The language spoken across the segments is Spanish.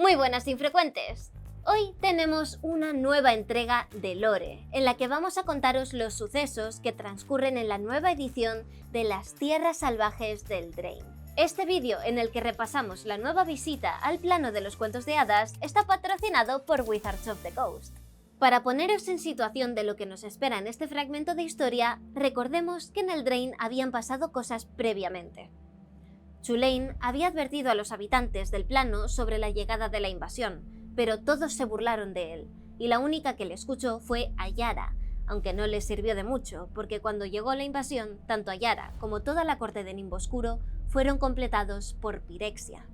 Muy buenas infrecuentes. Hoy tenemos una nueva entrega de Lore, en la que vamos a contaros los sucesos que transcurren en la nueva edición de las Tierras Salvajes del Drain. Este vídeo, en el que repasamos la nueva visita al plano de los cuentos de hadas, está patrocinado por Wizards of the Coast. Para poneros en situación de lo que nos espera en este fragmento de historia, recordemos que en el Drain habían pasado cosas previamente. Chulainn había advertido a los habitantes del plano sobre la llegada de la invasión, pero todos se burlaron de él, y la única que le escuchó fue Ayara, aunque no le sirvió de mucho, porque cuando llegó la invasión, tanto Ayara como toda la corte de Nimboscuro fueron completados por Pirexia.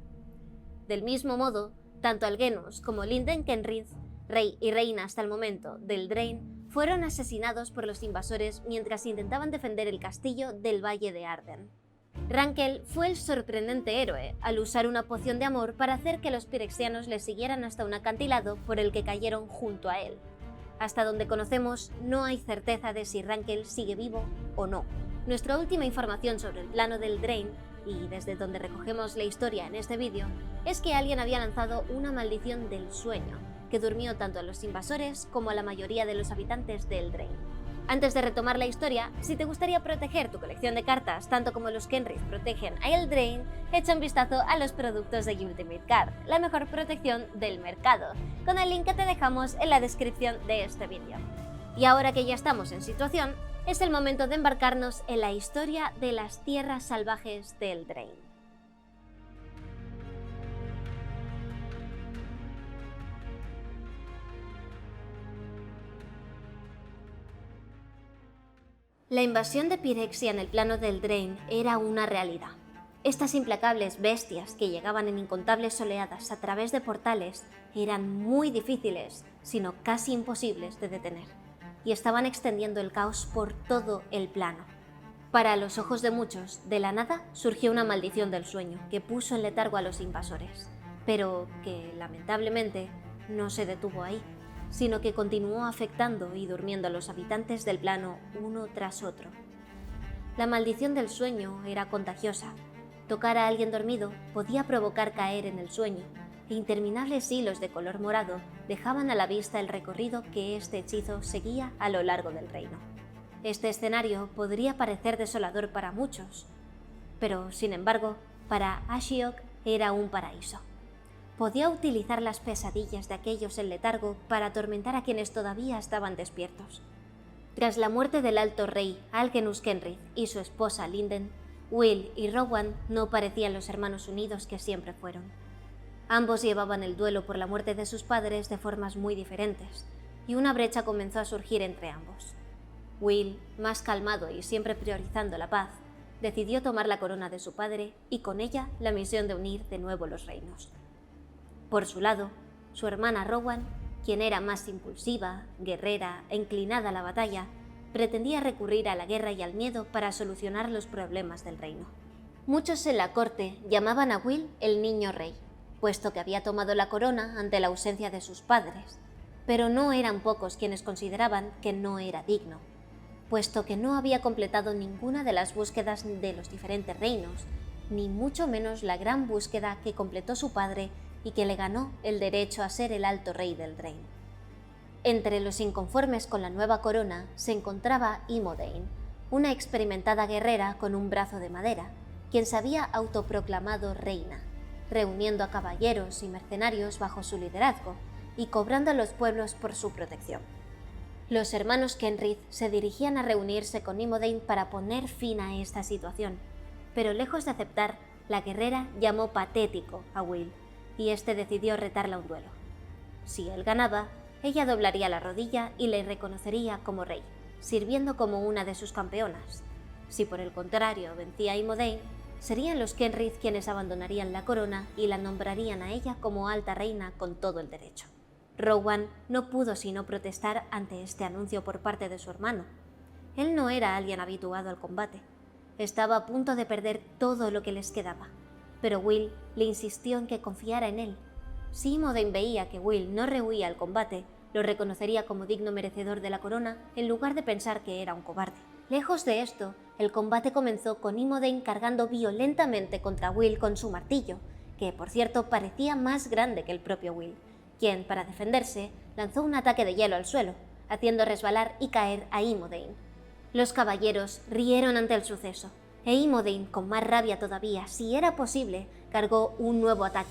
Del mismo modo, tanto Algenus como Linden Kenrith, rey y reina hasta el momento del Drain, fueron asesinados por los invasores mientras intentaban defender el castillo del Valle de Arden. Rankel fue el sorprendente héroe al usar una poción de amor para hacer que los pirexianos le siguieran hasta un acantilado por el que cayeron junto a él. Hasta donde conocemos, no hay certeza de si Rankel sigue vivo o no. Nuestra última información sobre el plano del Drain, y desde donde recogemos la historia en este vídeo, es que alguien había lanzado una maldición del sueño, que durmió tanto a los invasores como a la mayoría de los habitantes del Drain. Antes de retomar la historia, si te gustaría proteger tu colección de cartas tanto como los Kenrith protegen a Eldraine, echa un vistazo a los productos de Ultimate Card, la mejor protección del mercado, con el link que te dejamos en la descripción de este vídeo. Y ahora que ya estamos en situación, es el momento de embarcarnos en la historia de las Tierras Salvajes de Eldraine. La invasión de Pirexia en el plano del Drain era una realidad. Estas implacables bestias que llegaban en incontables oleadas a través de portales eran muy difíciles, sino casi imposibles de detener, y estaban extendiendo el caos por todo el plano. Para los ojos de muchos, de la nada surgió una maldición del sueño que puso en letargo a los invasores, pero que, lamentablemente, no se detuvo ahí, sino que continuó afectando y durmiendo a los habitantes del plano uno tras otro. La maldición del sueño era contagiosa. Tocar a alguien dormido podía provocar caer en el sueño, e interminables hilos de color morado dejaban a la vista el recorrido que este hechizo seguía a lo largo del reino. Este escenario podría parecer desolador para muchos, pero, sin embargo, para Ashiok era un paraíso. Podía utilizar las pesadillas de aquellos en letargo para atormentar a quienes todavía estaban despiertos. Tras la muerte del alto rey Algenus Kenrith y su esposa Linden, Will y Rowan no parecían los hermanos unidos que siempre fueron. Ambos llevaban el duelo por la muerte de sus padres de formas muy diferentes, y una brecha comenzó a surgir entre ambos. Will, más calmado y siempre priorizando la paz, decidió tomar la corona de su padre y con ella la misión de unir de nuevo los reinos. Por su lado, su hermana Rowan, quien era más impulsiva, guerrera e inclinada a la batalla, pretendía recurrir a la guerra y al miedo para solucionar los problemas del reino. Muchos en la corte llamaban a Will el niño rey, puesto que había tomado la corona ante la ausencia de sus padres, pero no eran pocos quienes consideraban que no era digno, puesto que no había completado ninguna de las búsquedas de los diferentes reinos, ni mucho menos la gran búsqueda que completó su padre y que le ganó el derecho a ser el alto rey del Drain. Entre los inconformes con la nueva corona se encontraba Imodain, una experimentada guerrera con un brazo de madera, quien se había autoproclamado reina, reuniendo a caballeros y mercenarios bajo su liderazgo y cobrando a los pueblos por su protección. Los hermanos Kenrith se dirigían a reunirse con Imodain para poner fin a esta situación, pero lejos de aceptar, la guerrera llamó patético a Will, y este decidió retarla a un duelo. Si él ganaba, ella doblaría la rodilla y le reconocería como rey, sirviendo como una de sus campeonas. Si por el contrario vencía a Imodain, serían los Kenrith quienes abandonarían la corona y la nombrarían a ella como alta reina con todo el derecho. Rowan no pudo sino protestar ante este anuncio por parte de su hermano. Él no era alguien habituado al combate. Estaba a punto de perder todo lo que les quedaba, pero Will le insistió en que confiara en él. Si Imodain veía que Will no rehuía al combate, lo reconocería como digno merecedor de la corona en lugar de pensar que era un cobarde. Lejos de esto, el combate comenzó con Imodain cargando violentamente contra Will con su martillo, que por cierto parecía más grande que el propio Will, quien, para defenderse, lanzó un ataque de hielo al suelo, haciendo resbalar y caer a Imodain. Los caballeros rieron ante el suceso, e Imodain, con más rabia todavía, si era posible, cargó un nuevo ataque,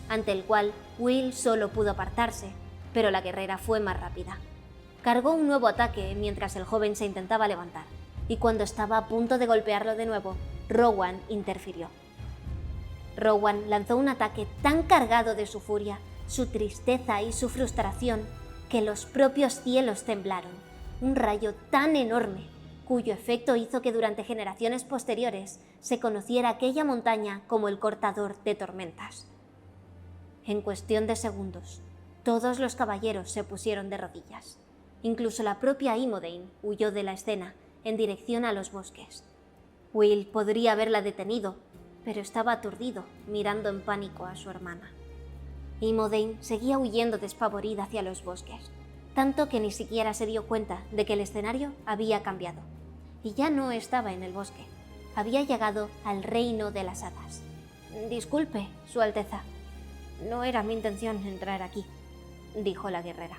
ante el cual Will solo pudo apartarse, pero la guerrera fue más rápida. Cargó un nuevo ataque mientras el joven se intentaba levantar, y cuando estaba a punto de golpearlo de nuevo, Rowan interfirió. Rowan lanzó un ataque tan cargado de su furia, su tristeza y su frustración, que los propios cielos temblaron. Un rayo tan enorme, cuyo efecto hizo que durante generaciones posteriores se conociera aquella montaña como el cortador de tormentas. En cuestión de segundos, todos los caballeros se pusieron de rodillas. Incluso la propia Imodain huyó de la escena en dirección a los bosques. Will podría haberla detenido, pero estaba aturdido, mirando en pánico a su hermana. Imodain seguía huyendo despavorida hacia los bosques, tanto que ni siquiera se dio cuenta de que el escenario había cambiado, y ya no estaba en el bosque. Había llegado al reino de las hadas. «Disculpe, Su Alteza, no era mi intención entrar aquí», dijo la guerrera.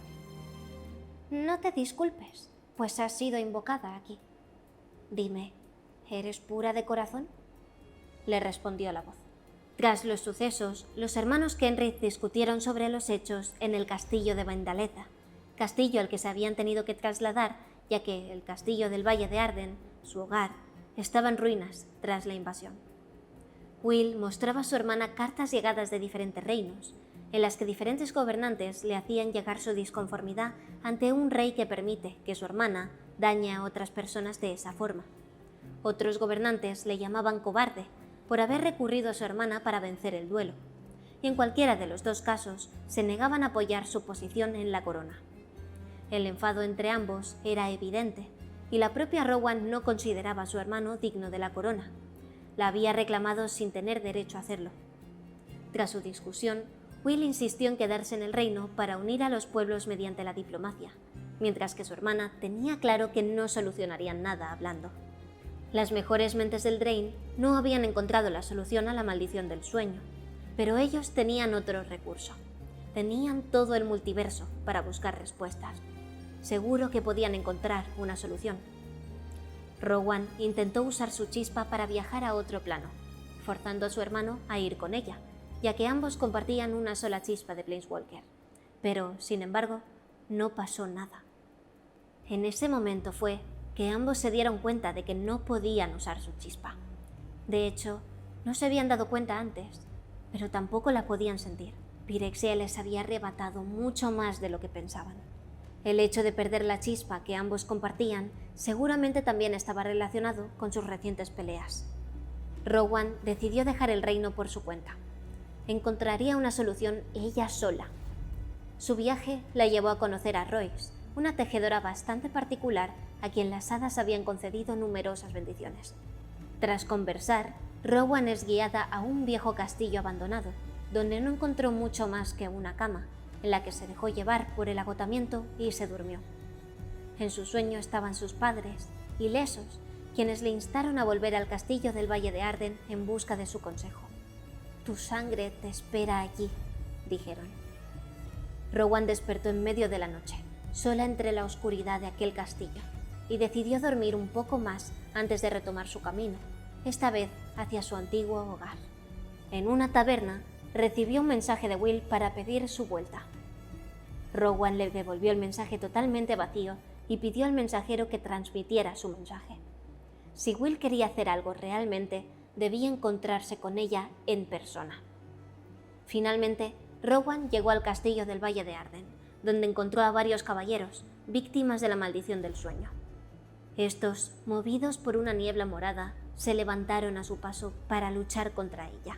«No te disculpes, pues has sido invocada aquí. Dime, ¿eres pura de corazón?», le respondió la voz. Tras los sucesos, los hermanos Kenrith discutieron sobre los hechos en el castillo de Vendaleza, castillo al que se habían tenido que trasladar, ya que el castillo del Valle de Arden, su hogar, estaba en ruinas tras la invasión. Will mostraba a su hermana cartas llegadas de diferentes reinos, en las que diferentes gobernantes le hacían llegar su disconformidad ante un rey que permite que su hermana dañe a otras personas de esa forma. Otros gobernantes le llamaban cobarde por haber recurrido a su hermana para vencer el duelo, y en cualquiera de los dos casos se negaban a apoyar su posición en la corona. El enfado entre ambos era evidente, y la propia Rowan no consideraba a su hermano digno de la corona. La había reclamado sin tener derecho a hacerlo. Tras su discusión, Will insistió en quedarse en el reino para unir a los pueblos mediante la diplomacia, mientras que su hermana tenía claro que no solucionarían nada hablando. Las mejores mentes del Drain no habían encontrado la solución a la maldición del sueño, pero ellos tenían otro recurso. Tenían todo el multiverso para buscar respuestas. Seguro que podían encontrar una solución. Rowan intentó usar su chispa para viajar a otro plano, forzando a su hermano a ir con ella, ya que ambos compartían una sola chispa de Planeswalker. Pero, sin embargo, no pasó nada. En ese momento fue que ambos se dieron cuenta de que no podían usar su chispa. De hecho, no se habían dado cuenta antes, pero tampoco la podían sentir. Pyrexia les había arrebatado mucho más de lo que pensaban. El hecho de perder la chispa que ambos compartían seguramente también estaba relacionado con sus recientes peleas. Rowan decidió dejar el reino por su cuenta. Encontraría una solución ella sola. Su viaje la llevó a conocer a Royce, una tejedora bastante particular a quien las hadas habían concedido numerosas bendiciones. Tras conversar, Rowan es guiada a un viejo castillo abandonado, donde no encontró mucho más que una cama, en la que se dejó llevar por el agotamiento y se durmió. En su sueño estaban sus padres, ilesos, quienes le instaron a volver al castillo del Valle de Arden en busca de su consejo. «Tu sangre te espera allí», dijeron. Rowan despertó en medio de la noche, sola entre la oscuridad de aquel castillo, y decidió dormir un poco más antes de retomar su camino, esta vez hacia su antiguo hogar. En una taberna, recibió un mensaje de Will para pedir su vuelta. Rowan le devolvió el mensaje totalmente vacío y pidió al mensajero que transmitiera su mensaje. Si Will quería hacer algo realmente, debía encontrarse con ella en persona. Finalmente, Rowan llegó al castillo del Valle de Arden, donde encontró a varios caballeros, víctimas de la maldición del sueño. Estos, movidos por una niebla morada, se levantaron a su paso para luchar contra ella.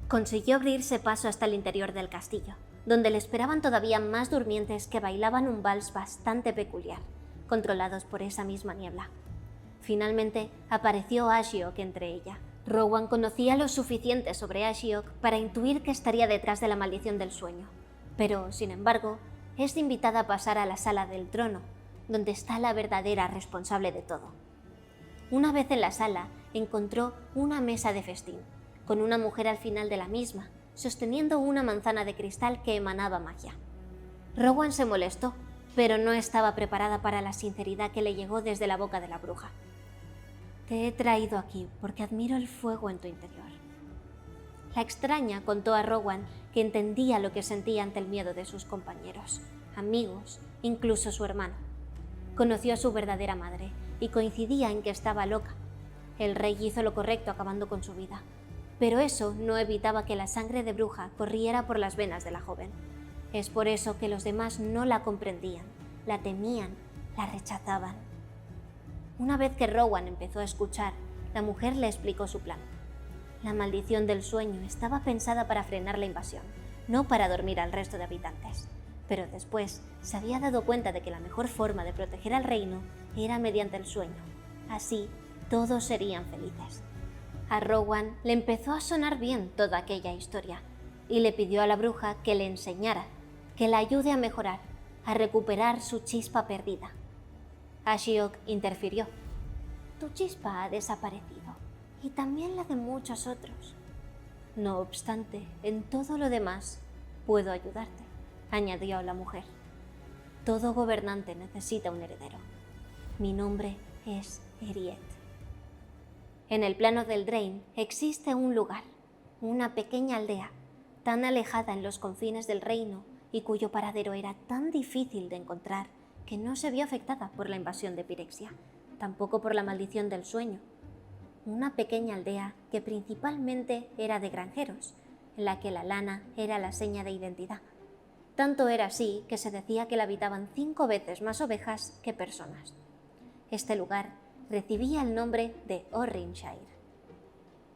Consiguió abrirse paso hasta el interior del castillo, donde le esperaban todavía más durmientes que bailaban un vals bastante peculiar, controlados por esa misma niebla. Finalmente, apareció Ashiok entre ella. Rowan conocía lo suficiente sobre Ashiok para intuir que estaría detrás de la maldición del sueño, pero, sin embargo, es invitada a pasar a la sala del trono, donde está la verdadera responsable de todo. Una vez en la sala, encontró una mesa de festín, con una mujer al final de la misma, sosteniendo una manzana de cristal que emanaba magia. Rowan se molestó, pero no estaba preparada para la sinceridad que le llegó desde la boca de la bruja. «Te he traído aquí porque admiro el fuego en tu interior». La extraña contó a Rowan que entendía lo que sentía ante el miedo de sus compañeros, amigos, incluso su hermano. Conoció a su verdadera madre y coincidía en que estaba loca. El rey hizo lo correcto acabando con su vida, pero eso no evitaba que la sangre de bruja corriera por las venas de la joven. Es por eso que los demás no la comprendían, la temían, la rechazaban. Una vez que Rowan empezó a escuchar, la mujer le explicó su plan. La maldición del sueño estaba pensada para frenar la invasión, no para dormir al resto de habitantes. Pero después se había dado cuenta de que la mejor forma de proteger al reino era mediante el sueño. Así, todos serían felices. A Rowan le empezó a sonar bien toda aquella historia y le pidió a la bruja que le enseñara, que la ayude a mejorar, a recuperar su chispa perdida. Ashiok interfirió. «Tu chispa ha desaparecido, y también la de muchos otros. No obstante, en todo lo demás puedo ayudarte», añadió la mujer. «Todo gobernante necesita un heredero. Mi nombre es Eriette». En el plano del Drain existe un lugar, una pequeña aldea, tan alejada en los confines del reino y cuyo paradero era tan difícil de encontrar que no se vio afectada por la invasión de Pirexia, tampoco por la maldición del sueño. Una pequeña aldea que principalmente era de granjeros, en la que la lana era la seña de identidad. Tanto era así que se decía que la habitaban 5 veces más ovejas que personas. Este lugar recibía el nombre de Orrinshire.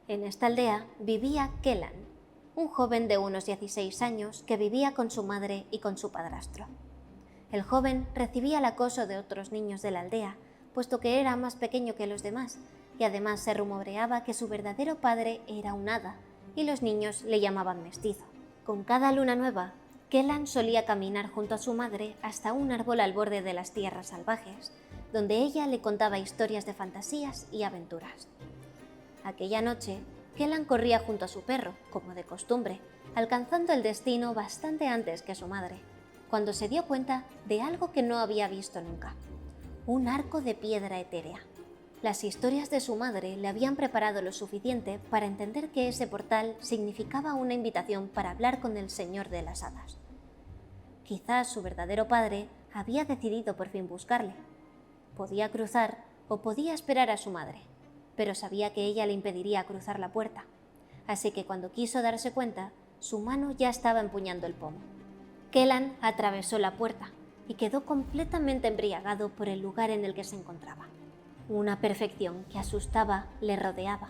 En esta aldea vivía Kellan, un joven de unos 16 años que vivía con su madre y con su padrastro. El joven recibía el acoso de otros niños de la aldea, puesto que era más pequeño que los demás, y además se rumoreaba que su verdadero padre era un hada, y los niños le llamaban mestizo. Con cada luna nueva, Kellan solía caminar junto a su madre hasta un árbol al borde de las tierras salvajes, donde ella le contaba historias de fantasías y aventuras. Aquella noche, Kellan corría junto a su perro, como de costumbre, alcanzando el destino bastante antes que su madre, cuando se dio cuenta de algo que no había visto nunca: un arco de piedra etérea. Las historias de su madre le habían preparado lo suficiente para entender que ese portal significaba una invitación para hablar con el Señor de las Hadas. Quizás su verdadero padre había decidido por fin buscarle. Podía cruzar o podía esperar a su madre, pero sabía que ella le impediría cruzar la puerta, así que cuando quiso darse cuenta, su mano ya estaba empuñando el pomo. Kellan atravesó la puerta y quedó completamente embriagado por el lugar en el que se encontraba. Una perfección que asustaba le rodeaba.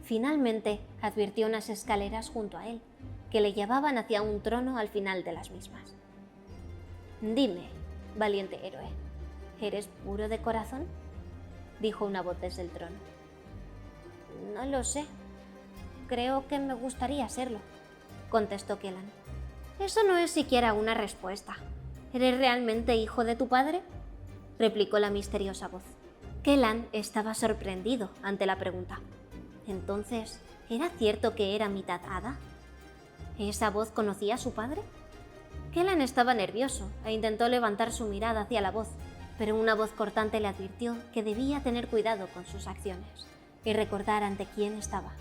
Finalmente advirtió unas escaleras junto a él, que le llevaban hacia un trono al final de las mismas. «Dime, valiente héroe, ¿eres puro de corazón?», dijo una voz desde el trono. «No lo sé. Creo que me gustaría serlo», contestó Kellan. «Eso no es siquiera una respuesta. ¿Eres realmente hijo de tu padre?», replicó la misteriosa voz. Kellan estaba sorprendido ante la pregunta. Entonces, ¿era cierto que era mitad hada? ¿Esa voz conocía a su padre? Kellan estaba nervioso e intentó levantar su mirada hacia la voz, pero una voz cortante le advirtió que debía tener cuidado con sus acciones y recordar ante quién estaba.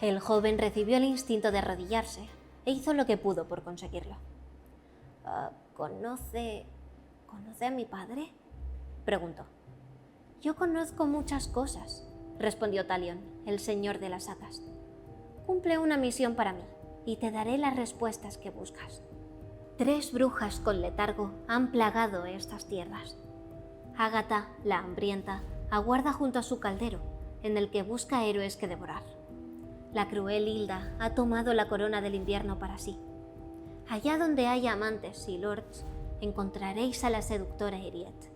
El joven recibió el instinto de arrodillarse e hizo lo que pudo por conseguirlo. ¿Conoce a mi padre?, preguntó. «Yo conozco muchas cosas», respondió Talion, el señor de las hadas. «Cumple una misión para mí y te daré las respuestas que buscas». 3 brujas con letargo han plagado estas tierras. Ágata, la hambrienta, aguarda junto a su caldero, en el que busca héroes que devorar. La cruel Hilda ha tomado la corona del invierno para sí. Allá donde haya amantes y lords, encontraréis a la seductora Eriette.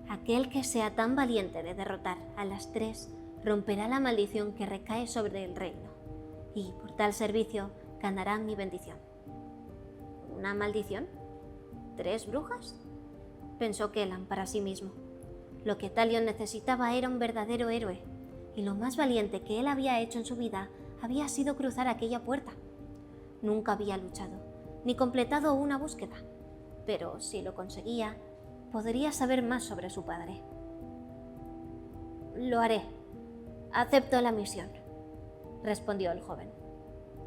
Aquel que sea tan valiente de derrotar a las 3 romperá la maldición que recae sobre el reino, y por tal servicio ganará mi bendición. ¿Una maldición? ¿3 brujas?, pensó Kellan para sí mismo. Lo que Talion necesitaba era un verdadero héroe, y lo más valiente que él había hecho en su vida había sido cruzar aquella puerta. nunca había luchado, ni completado una búsqueda, pero si lo conseguía, podría saber más sobre su padre. «Lo haré. Acepto la misión», respondió el joven.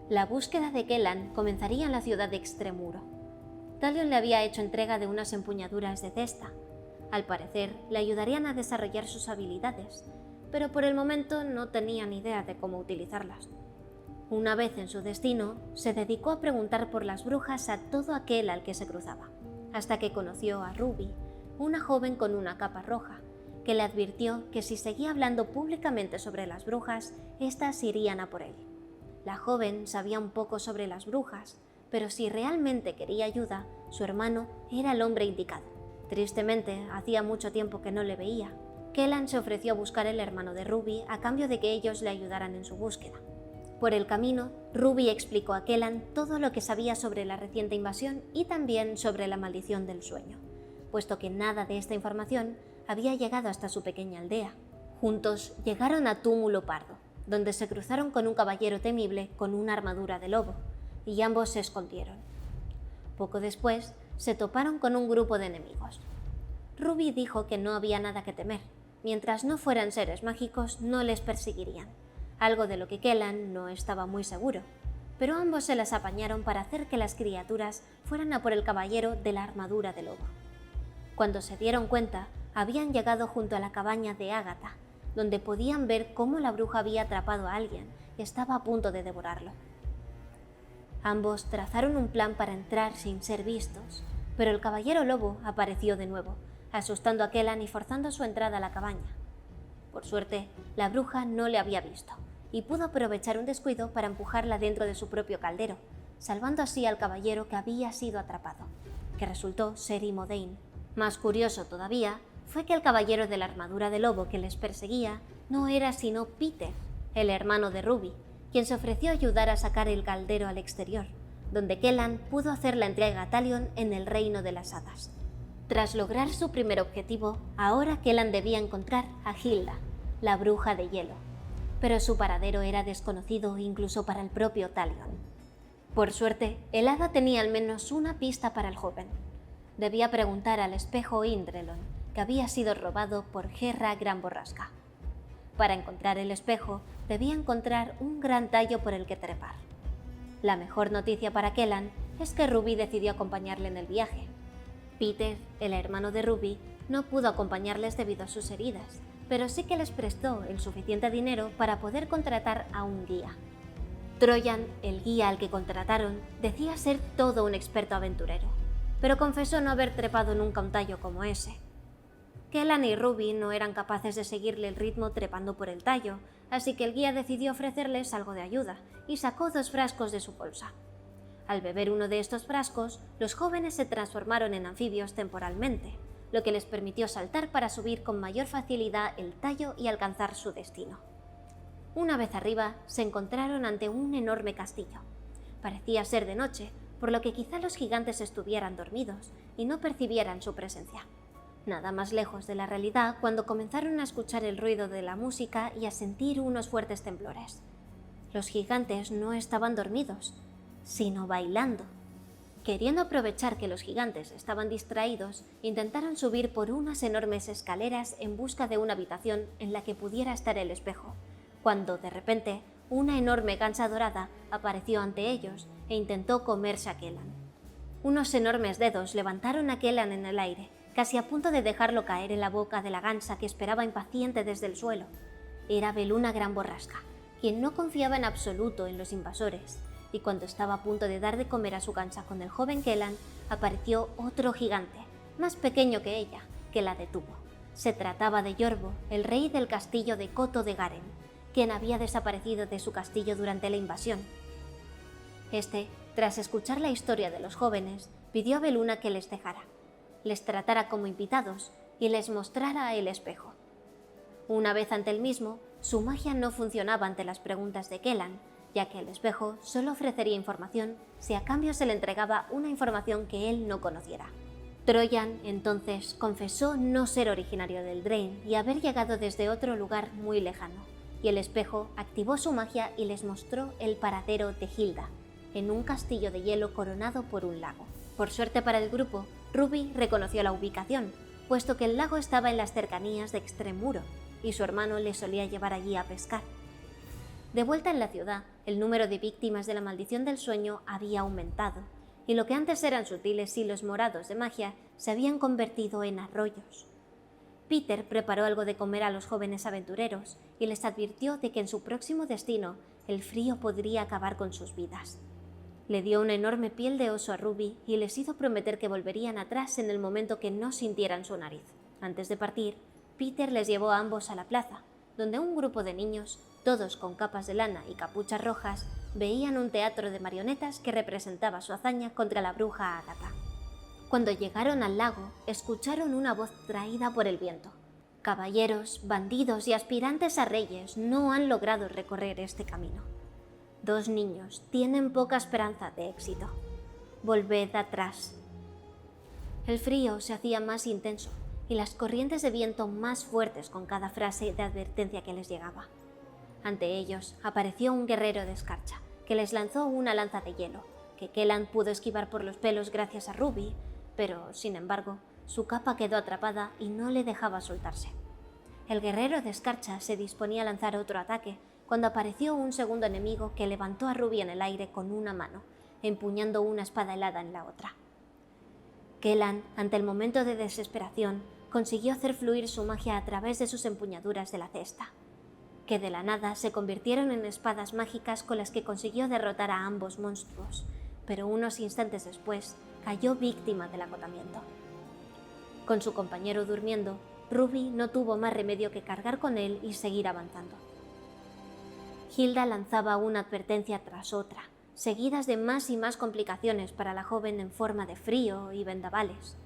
La búsqueda de Kellan comenzaría en la ciudad de Extremuro. Talion le había hecho entrega de unas empuñaduras de cesta. Al parecer, le ayudarían a desarrollar sus habilidades, pero por el momento no tenía ni idea de cómo utilizarlas. Una vez en su destino, se dedicó a preguntar por las brujas a todo aquel al que se cruzaba, hasta que conoció a Ruby, una joven con una capa roja, que le advirtió que si seguía hablando públicamente sobre las brujas, éstas irían a por él. La joven sabía un poco sobre las brujas, pero si realmente quería ayuda, su hermano era el hombre indicado. Tristemente, hacía mucho tiempo que no le veía. Kellan se ofreció a buscar el hermano de Ruby a cambio de que ellos le ayudaran en su búsqueda. Por el camino, Ruby explicó a Kellan todo lo que sabía sobre la reciente invasión y también sobre la maldición del sueño, puesto que nada de esta información había llegado hasta su pequeña aldea. Juntos llegaron a Túmulo Pardo, donde se cruzaron con un caballero temible con una armadura de lobo, y ambos se escondieron. Poco después, se toparon con un grupo de enemigos. Ruby dijo que no había nada que temer. Mientras no fueran seres mágicos, no les perseguirían, algo de lo que Kellan no estaba muy seguro, pero ambos se las apañaron para hacer que las criaturas fueran a por el caballero de la armadura de lobo. Cuando se dieron cuenta, habían llegado junto a la cabaña de Ágata, donde podían ver cómo la bruja había atrapado a alguien y estaba a punto de devorarlo. Ambos trazaron un plan para entrar sin ser vistos, pero el caballero lobo apareció de nuevo, asustando a Kellan y forzando su entrada a la cabaña. Por suerte, la bruja no le había visto, y pudo aprovechar un descuido para empujarla dentro de su propio caldero, salvando así al caballero que había sido atrapado, que resultó ser Imodain. Más curioso todavía fue que el caballero de la armadura de lobo que les perseguía no era sino Peter, el hermano de Ruby, quien se ofreció a ayudar a sacar el caldero al exterior, donde Kellan pudo hacer la entrega a Talion en el reino de las hadas. Tras lograr su primer objetivo, ahora Kellan debía encontrar a Hilda, la bruja de hielo, pero su paradero era desconocido incluso para el propio Talion. Por suerte, el hada tenía al menos una pista para el joven. Debía preguntar al espejo Indrelon, que había sido robado por Gerra Gran Borrasca. Para encontrar el espejo, debía encontrar un gran tallo por el que trepar. La mejor noticia para Kellan es que Ruby decidió acompañarle en el viaje. Peter, el hermano de Ruby, no pudo acompañarles debido a sus heridas, pero sí que les prestó el suficiente dinero para poder contratar a un guía. Troyan, el guía al que contrataron, decía ser todo un experto aventurero, pero confesó no haber trepado nunca un tallo como ese. Kellan y Ruby no eran capaces de seguirle el ritmo trepando por el tallo, así que el guía decidió ofrecerles algo de ayuda y sacó 2 frascos de su bolsa. Al beber uno de estos frascos, los jóvenes se transformaron en anfibios temporalmente, lo que les permitió saltar para subir con mayor facilidad el tallo y alcanzar su destino. Una vez arriba, se encontraron ante un enorme castillo. Parecía ser de noche, por lo que quizá los gigantes estuvieran dormidos y no percibieran su presencia. Nada más lejos de la realidad cuando comenzaron a escuchar el ruido de la música y a sentir unos fuertes temblores. Los gigantes no estaban dormidos, sino bailando. Queriendo aprovechar que los gigantes estaban distraídos, intentaron subir por unas enormes escaleras en busca de una habitación en la que pudiera estar el espejo, cuando de repente una enorme gansa dorada apareció ante ellos e intentó comerse a Kellan. Unos enormes dedos levantaron a Kellan en el aire, casi a punto de dejarlo caer en la boca de la gansa que esperaba impaciente desde el suelo. Era Veluna Gran Borrasca, quien no confiaba en absoluto en los invasores, y cuando estaba a punto de dar de comer a su gansa con el joven Kellan, apareció otro gigante, más pequeño que ella, que la detuvo. Se trataba de Yorbo, el rey del castillo de Coto de Garen, quien había desaparecido de su castillo durante la invasión. Este, tras escuchar la historia de los jóvenes, pidió a Veluna que les dejara, les tratara como invitados y les mostrara el espejo. Una vez ante el mismo, su magia no funcionaba ante las preguntas de Kellan, ya que el espejo solo ofrecería información si a cambio se le entregaba una información que él no conociera. Troyan, entonces, confesó no ser originario del Drain y haber llegado desde otro lugar muy lejano, y el espejo activó su magia y les mostró el paradero de Hilda, en un castillo de hielo coronado por un lago. Por suerte para el grupo, Ruby reconoció la ubicación, puesto que el lago estaba en las cercanías de Extremuro, y su hermano le solía llevar allí a pescar. De vuelta en la ciudad, el número de víctimas de la maldición del sueño había aumentado, y lo que antes eran sutiles hilos morados de magia se habían convertido en arroyos. Peter preparó algo de comer a los jóvenes aventureros y les advirtió de que en su próximo destino el frío podría acabar con sus vidas. Le dio una enorme piel de oso a Ruby y les hizo prometer que volverían atrás en el momento que no sintieran su nariz. Antes de partir, Peter les llevó a ambos a la plaza, donde un grupo de niños, todos con capas de lana y capuchas rojas, veían un teatro de marionetas que representaba su hazaña contra la bruja Agatha. Cuando llegaron al lago, escucharon una voz traída por el viento. Caballeros, bandidos y aspirantes a reyes no han logrado recorrer este camino. 2 niños tienen poca esperanza de éxito. Volved atrás. El frío se hacía más intenso y las corrientes de viento más fuertes con cada frase de advertencia que les llegaba. Ante ellos apareció un guerrero de escarcha, que les lanzó una lanza de hielo, que Kellan pudo esquivar por los pelos gracias a Ruby, pero, sin embargo, su capa quedó atrapada y no le dejaba soltarse. El guerrero de escarcha se disponía a lanzar otro ataque cuando apareció un segundo enemigo que levantó a Ruby en el aire con una mano, empuñando una espada helada en la otra. Kellan, ante el momento de desesperación, consiguió hacer fluir su magia a través de sus empuñaduras de la cesta, que de la nada se convirtieron en espadas mágicas con las que consiguió derrotar a ambos monstruos, pero unos instantes después cayó víctima del agotamiento. Con su compañero durmiendo, Ruby no tuvo más remedio que cargar con él y seguir avanzando. Hilda lanzaba una advertencia tras otra, seguidas de más y más complicaciones para la joven en forma de frío y vendavales.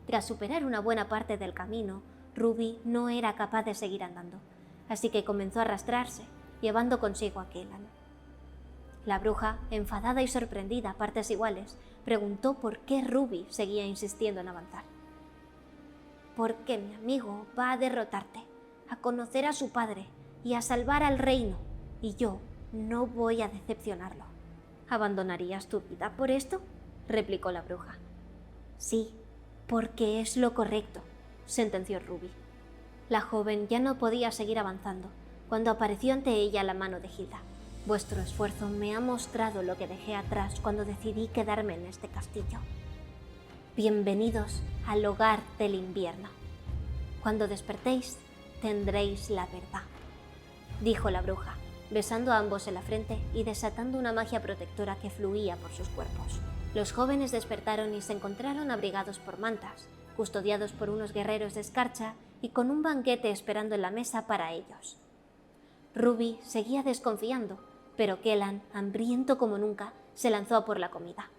Tras superar una buena parte del camino, Ruby no era capaz de seguir andando, así que comenzó a arrastrarse, llevando consigo a Kellan. La bruja, enfadada y sorprendida a partes iguales, preguntó por qué Ruby seguía insistiendo en avanzar. «Porque mi amigo va a derrotarte, a conocer a su padre y a salvar al reino, y yo no voy a decepcionarlo». «¿Abandonarías tu vida por esto?», replicó la bruja. «Sí, porque es lo correcto», sentenció Ruby. La joven ya no podía seguir avanzando cuando apareció ante ella la mano de Hilda. «Vuestro esfuerzo me ha mostrado lo que dejé atrás cuando decidí quedarme en este castillo. Bienvenidos al hogar del invierno. Cuando despertéis, tendréis la verdad», dijo la bruja, besando a ambos en la frente y desatando una magia protectora que fluía por sus cuerpos. Los jóvenes despertaron y se encontraron abrigados por mantas, custodiados por unos guerreros de escarcha y con un banquete esperando en la mesa para ellos. Ruby seguía desconfiando, pero Kellan, hambriento como nunca, se lanzó a por la comida.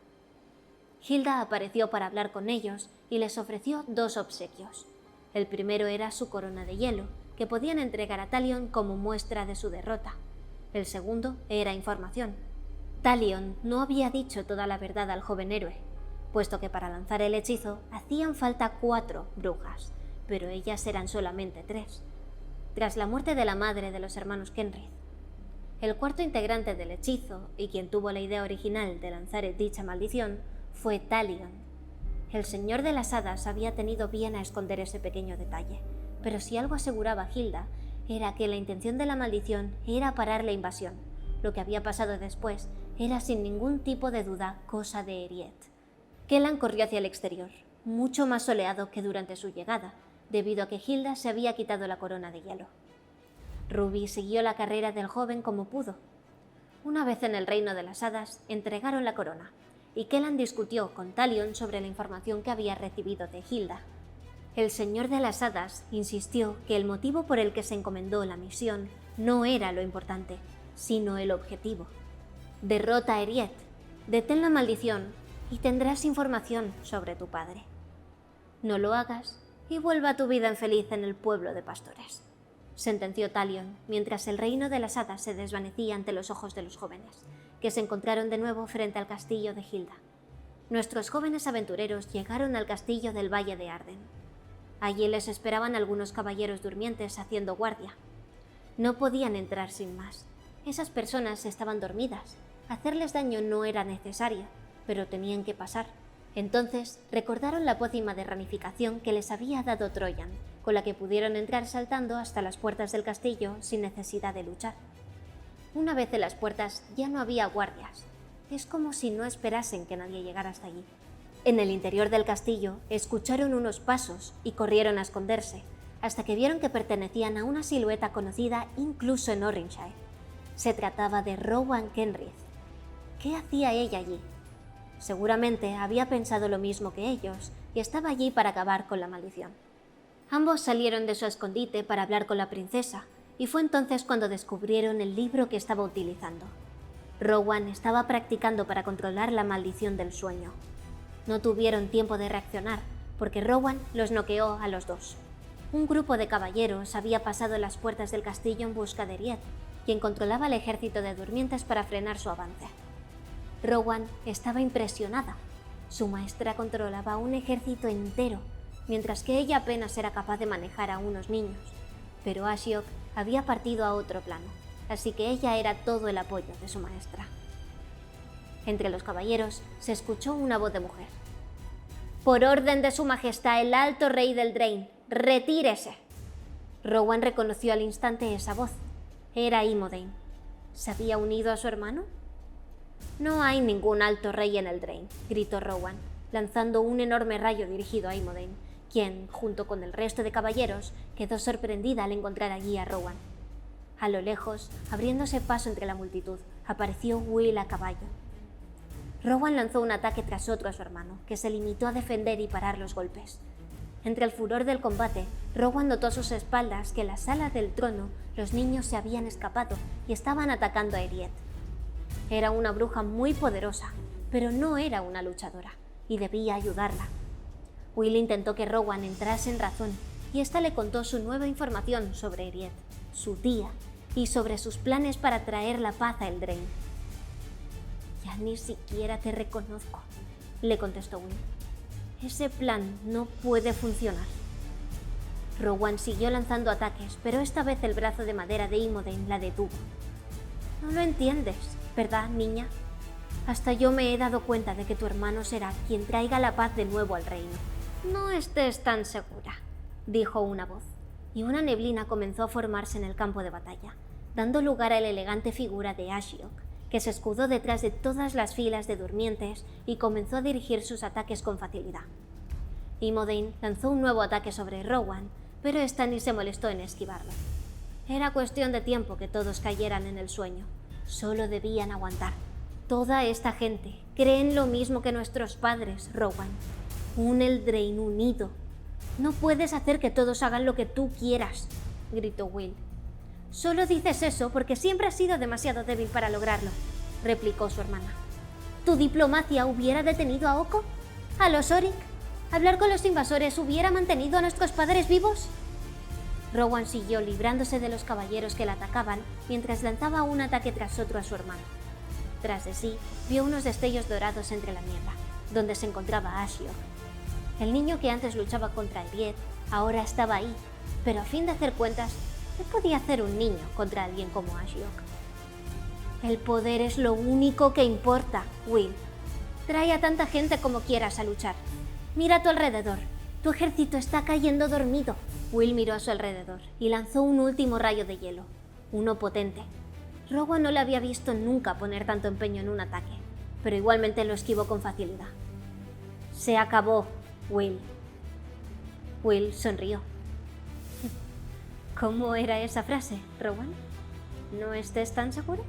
Hilda apareció para hablar con ellos y les ofreció 2 obsequios. El primero era su corona de hielo, que podían entregar a Talion como muestra de su derrota. El segundo era información. Talion no había dicho toda la verdad al joven héroe, puesto que para lanzar el hechizo hacían falta 4 brujas, pero ellas eran solamente 3. Tras la muerte de la madre de los hermanos Kenrith, el cuarto integrante del hechizo, y quien tuvo la idea original de lanzar dicha maldición, fue Talion. El señor de las hadas había tenido bien a esconder ese pequeño detalle, pero si algo aseguraba Hilda, era que la intención de la maldición era parar la invasión. Lo que había pasado después era sin ningún tipo de duda cosa de Eriet. Kellan corrió hacia el exterior, mucho más soleado que durante su llegada, debido a que Hilda se había quitado la corona de hielo. Ruby siguió la carrera del joven como pudo. Una vez en el reino de las hadas, entregaron la corona, y Kellan discutió con Talion sobre la información que había recibido de Hilda. El señor de las hadas insistió que el motivo por el que se encomendó la misión no era lo importante, sino el objetivo. Derrota a Eriet, detén la maldición y tendrás información sobre tu padre. No lo hagas y vuelva a tu vida infeliz en el pueblo de pastores, sentenció Talion, mientras el reino de las hadas se desvanecía ante los ojos de los jóvenes, que se encontraron de nuevo frente al castillo de Hilda. Nuestros jóvenes aventureros llegaron al castillo del Valle de Arden. Allí les esperaban algunos caballeros durmientes haciendo guardia. No podían entrar sin más. Esas personas estaban dormidas, Hacerles daño no era necesario, pero tenían que pasar. Entonces recordaron la pócima de ramificación que les había dado Troyan, con la que pudieron entrar saltando hasta las puertas del castillo sin necesidad de luchar. Una vez en las puertas ya no había guardias. Es como si no esperasen que nadie llegara hasta allí. En el interior del castillo escucharon unos pasos y corrieron a esconderse, hasta que vieron que pertenecían a una silueta conocida incluso en Orrinshire. Se trataba de Rowan Kenrith. ¿Qué hacía ella allí? Seguramente había pensado lo mismo que ellos y estaba allí para acabar con la maldición. Ambos salieron de su escondite para hablar con la princesa, y fue entonces cuando descubrieron el libro que estaba utilizando. Rowan estaba practicando para controlar la maldición del sueño. No tuvieron tiempo de reaccionar, porque Rowan los noqueó a los dos. Un grupo de caballeros había pasado las puertas del castillo en busca de Eriette, quien controlaba el ejército de durmientes para frenar su avance. Rowan estaba impresionada. Su maestra controlaba un ejército entero, mientras que ella apenas era capaz de manejar a unos niños. Pero Ashiok había partido a otro plano, así que ella era todo el apoyo de su maestra. Entre los caballeros se escuchó una voz de mujer. «Por orden de su majestad, el alto rey del Drain, retírese». Rowan reconoció al instante esa voz. Era Imodain. ¿Se había unido a su hermano? «No hay ningún alto rey en el Drain», gritó Rowan, lanzando un enorme rayo dirigido a Imodain, quien, junto con el resto de caballeros, quedó sorprendida al encontrar allí a Rowan. A lo lejos, abriéndose paso entre la multitud, apareció Will a caballo. Rowan lanzó un ataque tras otro a su hermano, que se limitó a defender y parar los golpes. Entre el furor del combate, Rowan notó a sus espaldas que en la sala del trono los niños se habían escapado y estaban atacando a Eriette. Era una bruja muy poderosa, pero no era una luchadora, y debía ayudarla. Will intentó que Rowan entrase en razón, y ésta le contó su nueva información sobre Eriette, su tía, y sobre sus planes para traer la paz a Eldraine. «Ya ni siquiera te reconozco», le contestó Will. «Ese plan no puede funcionar». Rowan siguió lanzando ataques, pero esta vez el brazo de madera de Imodain la detuvo. «No lo entiendes, ¿verdad, niña? Hasta yo me he dado cuenta de que tu hermano será quien traiga la paz de nuevo al reino». «No estés tan segura», dijo una voz, y una neblina comenzó a formarse en el campo de batalla, dando lugar a la elegante figura de Ashiok, que se escudó detrás de todas las filas de durmientes y comenzó a dirigir sus ataques con facilidad. Imodain lanzó un nuevo ataque sobre Rowan, pero esta ni se molestó en esquivarlo. Era cuestión de tiempo que todos cayeran en el sueño. Solo debían aguantar. Toda esta gente creen lo mismo que nuestros padres, Rowan. Un Eldraine unido. «No puedes hacer que todos hagan lo que tú quieras», gritó Will. «Solo dices eso porque siempre has sido demasiado débil para lograrlo», replicó su hermana. «¿Tu diplomacia hubiera detenido a Oko? ¿A los Orik? ¿Hablar con los invasores hubiera mantenido a nuestros padres vivos?» Rowan siguió librándose de los caballeros que la atacaban mientras lanzaba un ataque tras otro a su hermano. Tras de sí, vio unos destellos dorados entre la niebla, donde se encontraba Ashiok. El niño que antes luchaba contra Eriette ahora estaba ahí, pero a fin de hacer cuentas, ¿qué podía hacer un niño contra alguien como Ashiok? «El poder es lo único que importa, Will. Trae a tanta gente como quieras a luchar. Mira a tu alrededor. Tu ejército está cayendo dormido». Will miró a su alrededor y lanzó un último rayo de hielo, uno potente. Rowan no le había visto nunca poner tanto empeño en un ataque, pero igualmente lo esquivó con facilidad. «Se acabó, Will». Will sonrió. ¿Cómo era esa frase, Rowan? ¿No estés tan seguro?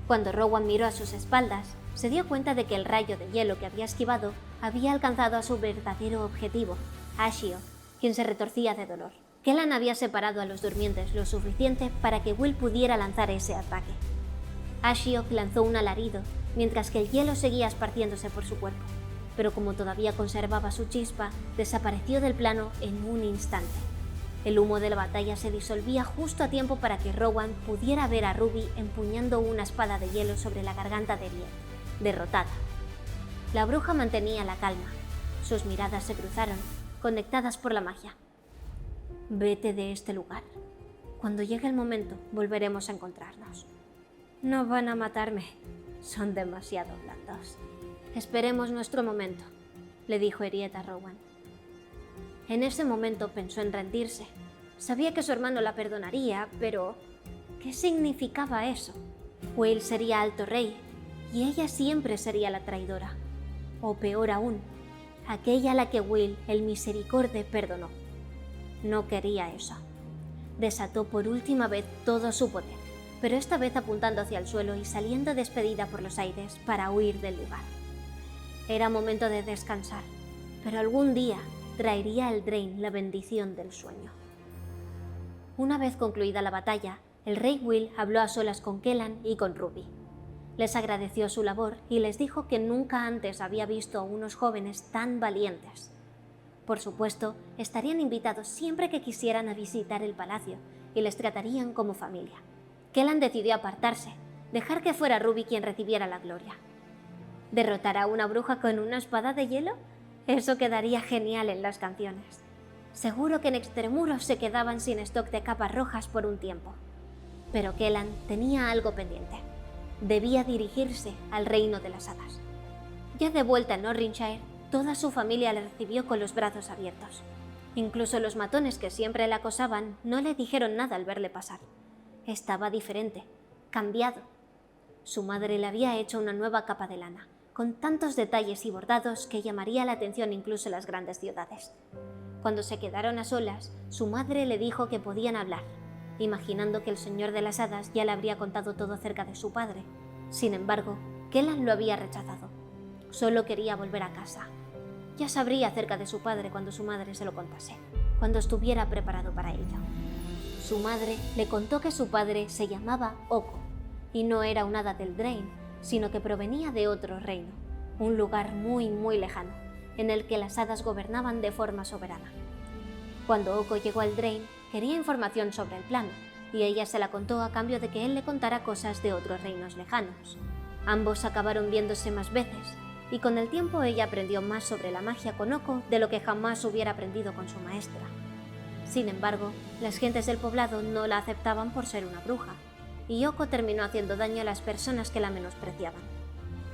Cuando Rowan miró a sus espaldas, se dio cuenta de que el rayo de hielo que había esquivado había alcanzado a su verdadero objetivo, Ashiok, quien se retorcía de dolor. Kellan había separado a los durmientes lo suficiente para que Will pudiera lanzar ese ataque. Ashiok lanzó un alarido, mientras que el hielo seguía esparciéndose por su cuerpo, pero como todavía conservaba su chispa, desapareció del plano en un instante. El humo de la batalla se disolvía justo a tiempo para que Rowan pudiera ver a Ruby empuñando una espada de hielo sobre la garganta de Eriette, derrotada. La bruja mantenía la calma. Sus miradas se cruzaron, conectadas por la magia. «Vete de este lugar. Cuando llegue el momento, volveremos a encontrarnos». «No van a matarme», Son demasiado blandos. Esperemos nuestro momento, le dijo Eriette a Rowan. En ese momento pensó en rendirse. Sabía que su hermano la perdonaría, pero ¿qué significaba eso? Will sería Alto Rey y ella siempre sería la traidora. O peor aún, aquella a la que Will, el Misericorde, perdonó. No quería eso. Desató por última vez todo su poder, pero esta vez apuntando hacia el suelo y saliendo despedida por los aires para huir del lugar. Era momento de descansar, pero algún día traería al Drain la bendición del sueño. Una vez concluida la batalla, el rey Will habló a solas con Kellan y con Ruby. Les agradeció su labor y les dijo que nunca antes había visto a unos jóvenes tan valientes. Por supuesto, estarían invitados siempre que quisieran a visitar el palacio y les tratarían como familia. Kellan decidió apartarse, dejar que fuera Ruby quien recibiera la gloria. ¿Derrotar a una bruja con una espada de hielo? Eso quedaría genial en las canciones. Seguro que en Extremuros se quedaban sin stock de capas rojas por un tiempo. Pero Kellan tenía algo pendiente. Debía dirigirse al reino de las hadas. Ya de vuelta en Norrinshire, toda su familia le recibió con los brazos abiertos. Incluso los matones que siempre le acosaban no le dijeron nada al verle pasar. Estaba diferente, cambiado. Su madre le había hecho una nueva capa de lana, con tantos detalles y bordados que llamaría la atención incluso en las grandes ciudades. Cuando se quedaron a solas, su madre le dijo que podían hablar, imaginando que el señor de las hadas ya le habría contado todo acerca de su padre. Sin embargo, Kellan lo había rechazado. Solo quería volver a casa. Ya sabría acerca de su padre cuando su madre se lo contase, cuando estuviera preparado para ello. Su madre le contó que su padre se llamaba Oko, y no era un hada del Drain, sino que provenía de otro reino, un lugar muy lejano, en el que las hadas gobernaban de forma soberana. Cuando Oko llegó al Drain, quería información sobre el plano, y ella se la contó a cambio de que él le contara cosas de otros reinos lejanos. Ambos acabaron viéndose más veces, y con el tiempo ella aprendió más sobre la magia con Oko de lo que jamás hubiera aprendido con su maestra. Sin embargo, las gentes del poblado no la aceptaban por ser una bruja, y Oko terminó haciendo daño a las personas que la menospreciaban.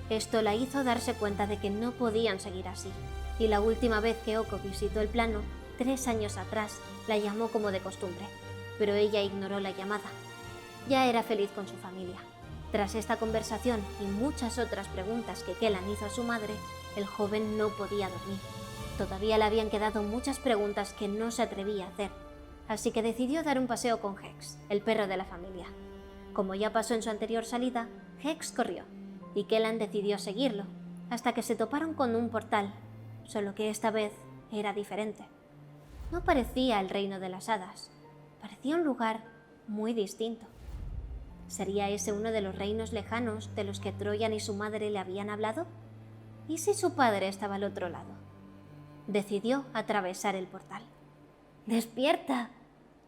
Esto la hizo darse cuenta de que no podían seguir así, y la última vez que Oko visitó el plano, 3 años atrás, la llamó como de costumbre, pero ella ignoró la llamada. Ya era feliz con su familia. Tras esta conversación y muchas otras preguntas que Kellan hizo a su madre, el joven no podía dormir. Todavía le habían quedado muchas preguntas que no se atrevía a hacer, así que decidió dar un paseo con Hex, el perro de la familia. Como ya pasó en su anterior salida, Hex corrió, y Kellan decidió seguirlo, hasta que se toparon con un portal, solo que esta vez era diferente. No parecía el reino de las hadas, parecía un lugar muy distinto. ¿Sería ese uno de los reinos lejanos de los que Troyan y su madre le habían hablado? ¿Y si su padre estaba al otro lado? Decidió atravesar el portal. ¡Despierta!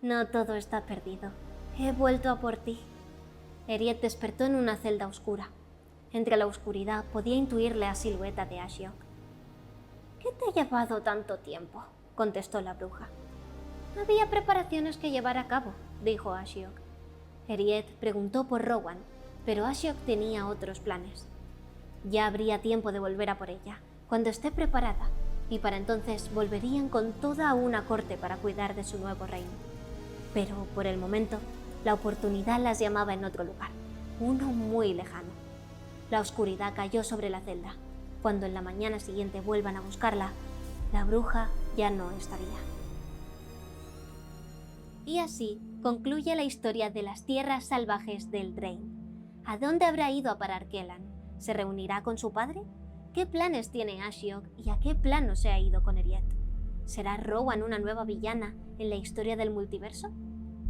No todo está perdido. He vuelto a por ti. Eriette despertó en una celda oscura. Entre la oscuridad podía intuir la silueta de Ashiok. ¿Qué te ha llevado tanto tiempo?, contestó la bruja. Había preparaciones que llevar a cabo, dijo Ashiok. Eriette preguntó por Rowan, pero Ashiok tenía otros planes. Ya habría tiempo de volver a por ella, cuando esté preparada, y para entonces volverían con toda una corte para cuidar de su nuevo reino. Pero por el momento, la oportunidad las llamaba en otro lugar, uno muy lejano. La oscuridad cayó sobre la celda. Cuando en la mañana siguiente vuelvan a buscarla, la bruja ya no estaría. Y así concluye la historia de las tierras salvajes del Drain. ¿A dónde habrá ido a parar Kellan? ¿Se reunirá con su padre? ¿Qué planes tiene Ashiok y a qué plano se ha ido con Eriette? ¿Será Rowan una nueva villana en la historia del multiverso?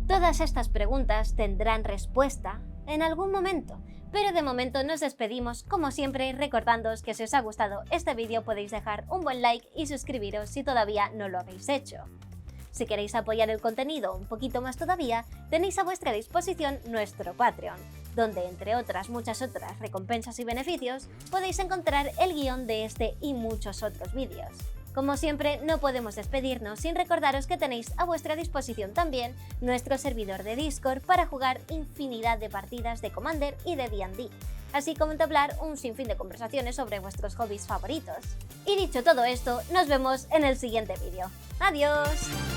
Todas estas preguntas tendrán respuesta en algún momento, pero de momento nos despedimos, como siempre, recordándoos que si os ha gustado este vídeo podéis dejar un buen like y suscribiros si todavía no lo habéis hecho. Si queréis apoyar el contenido un poquito más todavía, tenéis a vuestra disposición nuestro Patreon, donde entre otras muchas otras recompensas y beneficios podéis encontrar el guión de este y muchos otros vídeos. Como siempre, no podemos despedirnos sin recordaros que tenéis a vuestra disposición también nuestro servidor de Discord para jugar infinidad de partidas de Commander y de D&D. así como entablar un sinfín de conversaciones sobre vuestros hobbies favoritos. Y dicho todo esto, nos vemos en el siguiente vídeo. ¡Adiós!